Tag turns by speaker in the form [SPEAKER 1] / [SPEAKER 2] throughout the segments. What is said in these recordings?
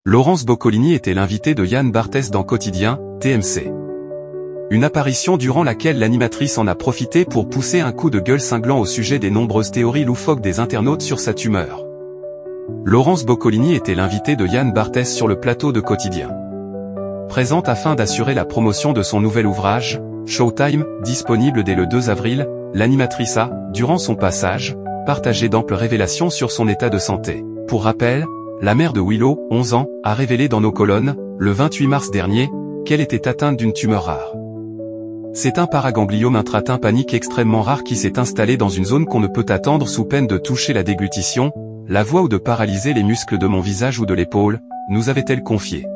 [SPEAKER 1] Laurence Boccolini était l'invitée de Yann Barthès dans Quotidien, TMC. Une apparition durant laquelle l'animatrice en a profité pour pousser un coup de gueule cinglant au sujet des nombreuses théories loufoques des internautes sur sa tumeur. Laurence Boccolini était l'invitée de Yann Barthès sur le plateau de Quotidien. Présente afin d'assurer la promotion de son nouvel ouvrage, Showtime, disponible dès le 2 avril, l'animatrice a, durant son passage, partagé d'amples révélations sur son état de santé. Pour rappel, la mère de Willow, 11 ans, a révélé dans nos colonnes, le 28 mars dernier, qu'elle était atteinte d'une tumeur rare. C'est un paragangliome intratympanique extrêmement rare qui s'est installé dans une zone qu'on ne peut attendre sous peine de toucher la déglutition, la voix ou de paralyser les muscles de mon visage ou de l'épaule, nous avait-elle confié.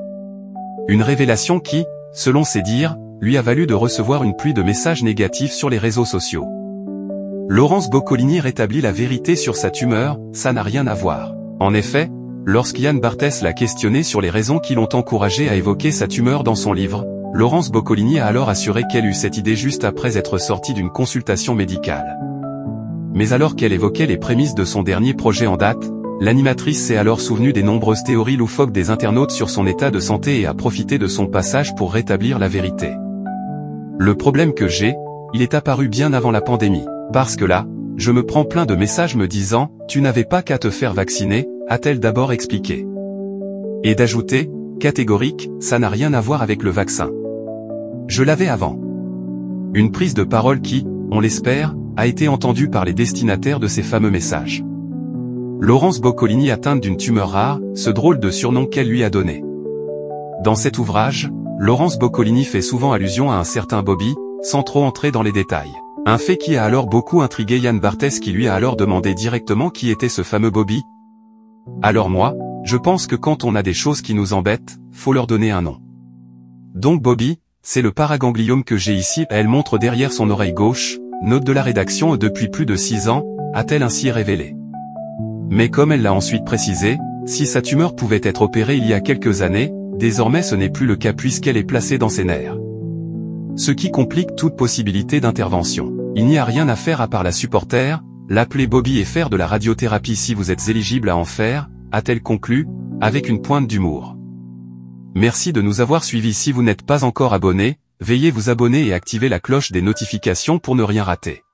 [SPEAKER 1] Une révélation qui, selon ses dires, lui a valu de recevoir une pluie de messages négatifs sur les réseaux sociaux. Laurence Boccolini rétablit la vérité sur sa tumeur, ça n'a rien à voir. En effet, lorsqu'Yann Barthès l'a questionnée sur les raisons qui l'ont encouragée à évoquer sa tumeur dans son livre, Laurence Boccolini a alors assuré qu'elle eut cette idée juste après être sortie d'une consultation médicale. Mais alors qu'elle évoquait les prémices de son dernier projet en date, l'animatrice s'est alors souvenue des nombreuses théories loufoques des internautes sur son état de santé et a profité de son passage pour rétablir la vérité. Le problème que j'ai, il est apparu bien avant la pandémie, parce que là, je me prends plein de messages me disant « Tu n'avais pas qu'à te faire vacciner », a-t-elle d'abord expliqué. Et d'ajouter « Catégorique, ça n'a rien à voir avec le vaccin. Je l'avais avant ». Une prise de parole qui, on l'espère, a été entendue par les destinataires de ces fameux messages. Laurence Boccolini atteinte d'une tumeur rare, ce drôle de surnom qu'elle lui a donné. Dans cet ouvrage, Laurence Boccolini fait souvent allusion à un certain Bobby, sans trop entrer dans les détails. Un fait qui a alors beaucoup intrigué Yann Barthès qui lui a alors demandé directement qui était ce fameux Bobby. Alors moi, je pense que quand on a des choses qui nous embêtent, faut leur donner un nom. Donc Bobby, c'est le paragangliome que j'ai ici, elle montre derrière son oreille gauche, note de la rédaction depuis plus de 6 ans, a-t-elle ainsi révélé. Mais comme elle l'a ensuite précisé, si sa tumeur pouvait être opérée il y a quelques années, désormais ce n'est plus le cas puisqu'elle est placée dans ses nerfs. Ce qui complique toute possibilité d'intervention. Il n'y a rien à faire à part la supporter, l'appeler Bobby et faire de la radiothérapie si vous êtes éligible à en faire, a-t-elle conclu, avec une pointe d'humour. Merci de nous avoir suivis. Si vous n'êtes pas encore abonné, veuillez vous abonner et activer la cloche des notifications pour ne rien rater.